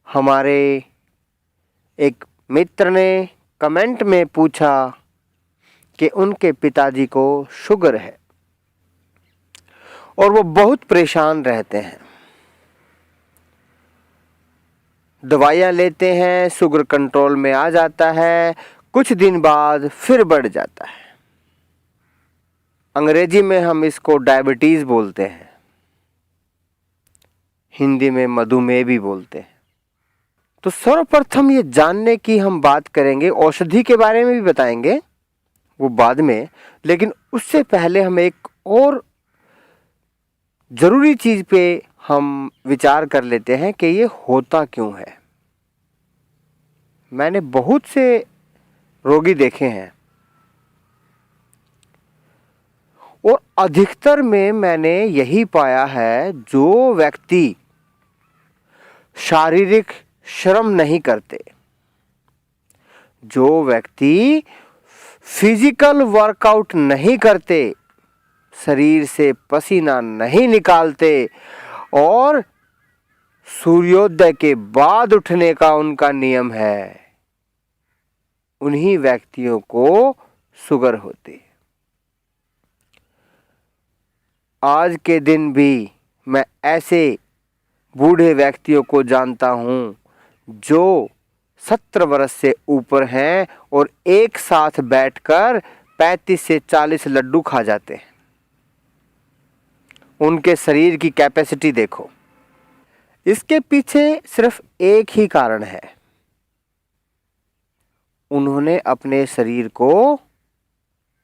हमारे एक मित्र ने कमेंट में पूछा कि उनके पिताजी को शुगर है और वो बहुत परेशान रहते हैं। दवाइयाँ लेते हैं, शुगर कंट्रोल में आ जाता है, कुछ दिन बाद फिर बढ़ जाता है। अंग्रेजी में हम इसको डायबिटीज़ बोलते हैं, हिंदी में मधुमेह भी बोलते हैं। तो सर्वप्रथम ये जानने की हम बात करेंगे, औषधि के बारे में भी बताएंगे वो बाद में, लेकिन उससे पहले हम एक और ज़रूरी चीज़ पे हम विचार कर लेते हैं कि ये होता क्यों है। मैंने बहुत से रोगी देखे हैं और अधिकतर में मैंने यही पाया है, जो व्यक्ति शारीरिक श्रम नहीं करते, जो व्यक्ति फिजिकल वर्कआउट नहीं करते, शरीर से पसीना नहीं निकालते और सूर्योदय के बाद उठने का उनका नियम है, उन्हीं व्यक्तियों को शुगर होती है। आज के दिन भी मैं ऐसे बूढ़े व्यक्तियों को जानता हूं जो 70 वर्ष से ऊपर हैं और एक साथ बैठकर 35 से 40 लड्डू खा जाते हैं। उनके शरीर की कैपेसिटी देखो। इसके पीछे सिर्फ एक ही कारण है, उन्होंने अपने शरीर को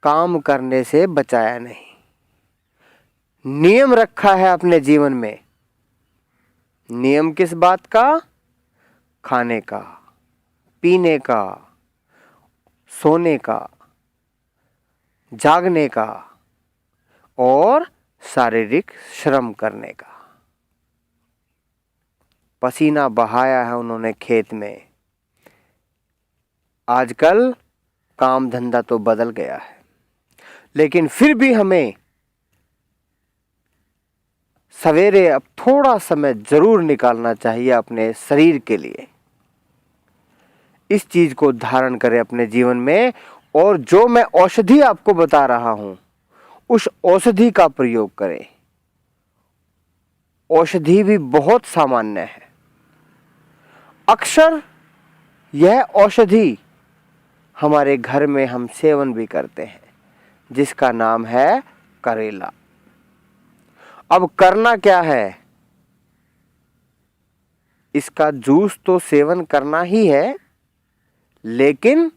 काम करने से बचाया नहीं। नियम रखा है अपने जीवन में। नियम किस बात का? खाने का, पीने का, सोने का, जागने का और शारीरिक श्रम करने का। पसीना बहाया है उन्होंने खेत में। आजकल काम धंधा तो बदल गया है, लेकिन फिर भी हमें सवेरे अब थोड़ा समय जरूर निकालना चाहिए अपने शरीर के लिए। इस चीज को धारण करें अपने जीवन में, और जो मैं औषधि आपको बता रहा हूं उस औषधि का प्रयोग करें। औषधि भी बहुत सामान्य है। अक्सर यह औषधि हमारे घर में हम सेवन भी करते हैं, जिसका नाम है करेला। अब करना क्या है? इसका जूस तो सेवन करना ही है, लेकिन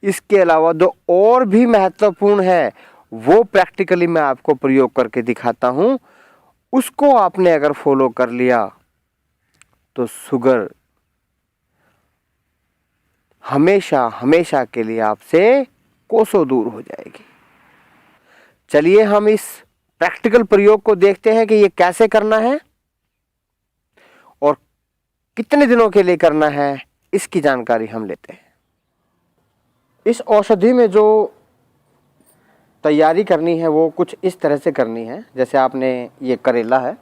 इसके अलावा जो और भी महत्वपूर्ण है वो प्रैक्टिकली मैं आपको प्रयोग करके दिखाता हूं। उसको आपने अगर फॉलो कर लिया तो शुगर हमेशा हमेशा के लिए आपसे कोसों दूर हो जाएगी। चलिए हम इस प्रैक्टिकल प्रयोग को देखते हैं कि ये कैसे करना है और कितने दिनों के लिए करना है, इसकी जानकारी हम लेते हैं। इस औषधि में जो तैयारी करनी है वो कुछ इस तरह से करनी है। जैसे आपने ये करेला है,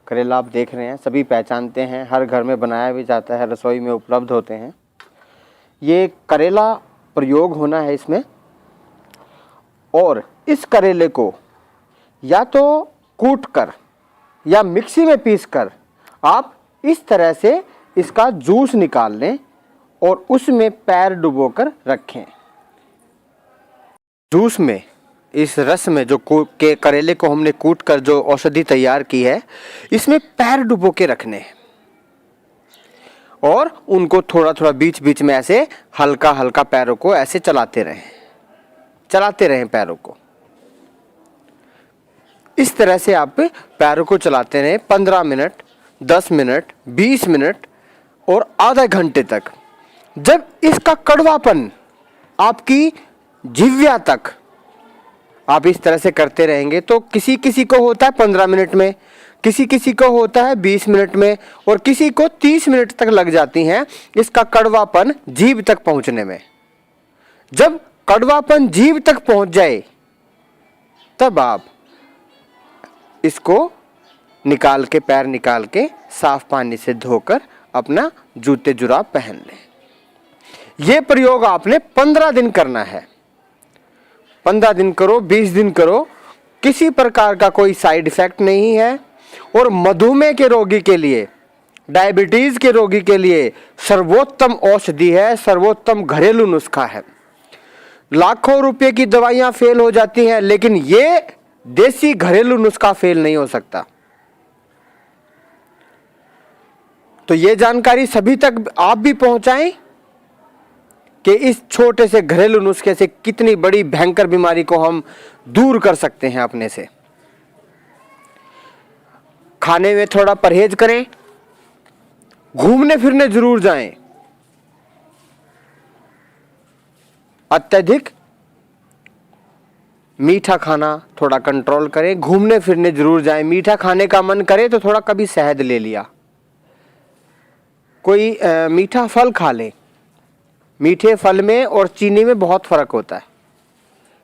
करेला आप देख रहे हैं, सभी पहचानते हैं, हर घर में बनाया भी जाता है, रसोई में उपलब्ध होते हैं। ये करेला प्रयोग होना है इसमें, और इस करेले को या तो कूट कर या मिक्सी में पीस कर आप इस तरह से इसका जूस निकाल लें और उसमें पैर डुबोकर रखें। जूस में, इस रस में जो के करेले को हमने कूट कर जो औषधि तैयार की है, इसमें पैर डुबो के रखने हैं और उनको थोड़ा थोड़ा बीच बीच में ऐसे हल्का हल्का पैरों को ऐसे चलाते रहें पैरों को। इस तरह से आप पैरों को चलाते रहें 15 मिनट, 10 मिनट, 20 मिनट और आधा घंटे तक। जब इसका कड़वापन आपकी जिह्वा तक आप इस तरह से करते रहेंगे, तो किसी किसी को होता है 15 मिनट में, किसी किसी को होता है 20 मिनट में और किसी को 30 मिनट तक लग जाती हैं इसका कड़वापन जीभ तक पहुंचने में। जब कड़वापन जीभ तक पहुंच जाए तब आप इसको निकाल के, पैर निकाल के साफ पानी से धोकर अपना जूते जुराब पहन लें। ये प्रयोग आपने 15 दिन करना है। 15 दिन करो, 20 दिन करो, किसी प्रकार का कोई साइड इफेक्ट नहीं है। और मधुमेह के रोगी के लिए, डायबिटीज के रोगी के लिए सर्वोत्तम औषधि है, सर्वोत्तम घरेलू नुस्खा है। लाखों रुपए की दवाइयां फेल हो जाती हैं, लेकिन ये देसी घरेलू नुस्खा फेल नहीं हो सकता। तो ये जानकारी सभी तक आप भी पहुंचाएं कि इस छोटे से घरेलू नुस्खे से कितनी बड़ी भयंकर बीमारी को हम दूर कर सकते हैं अपने से। खाने में थोड़ा परहेज करें, घूमने फिरने जरूर जाएं, अत्यधिक मीठा खाना थोड़ा कंट्रोल करें, घूमने फिरने जरूर जाएं। मीठा खाने का मन करे तो थोड़ा कभी शहद ले लिया, कोई मीठा फल खा लें। मीठे फल में और चीनी में बहुत फर्क होता है।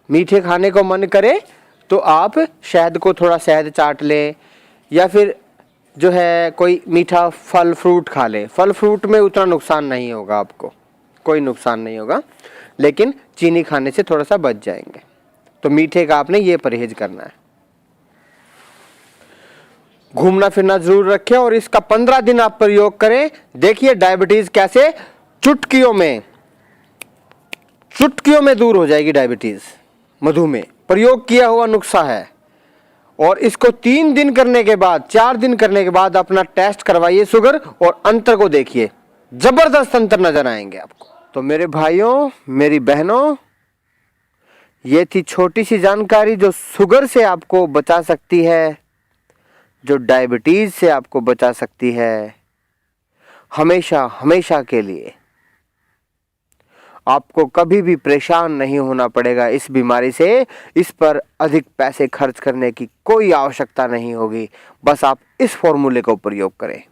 मीठे खाने को मन करे तो आप शहद को थोड़ा शहद चाट लें, या फिर जो है कोई मीठा फल फ्रूट खा लें। फल फ्रूट में उतना नुकसान नहीं होगा, आपको कोई नुकसान नहीं होगा, लेकिन चीनी खाने से थोड़ा सा बच जाएंगे। तो मीठे का आपने ये परहेज करना है। घूमना फिरना जरूर रखें और इसका 15 दिन आप प्रयोग करें। देखिए डायबिटीज कैसे चुटकियों में दूर हो जाएगी। डायबिटीज, मधुमेह प्रयोग किया हुआ नुस्खा है। और इसको 3 दिन करने के बाद, 4 दिन करने के बाद अपना टेस्ट करवाइए शुगर, और अंतर को देखिए, जबरदस्त अंतर नजर आएंगे आपको। तो मेरे भाइयों, मेरी बहनों, ये थी छोटी सी जानकारी जो शुगर से आपको बचा सकती है, जो डायबिटीज से आपको बचा सकती है हमेशा हमेशा के लिए। आपको कभी भी परेशान नहीं होना पड़ेगा इस बीमारी से। इस पर अधिक पैसे खर्च करने की कोई आवश्यकता नहीं होगी। बस आप इस फॉर्मूले का प्रयोग करें।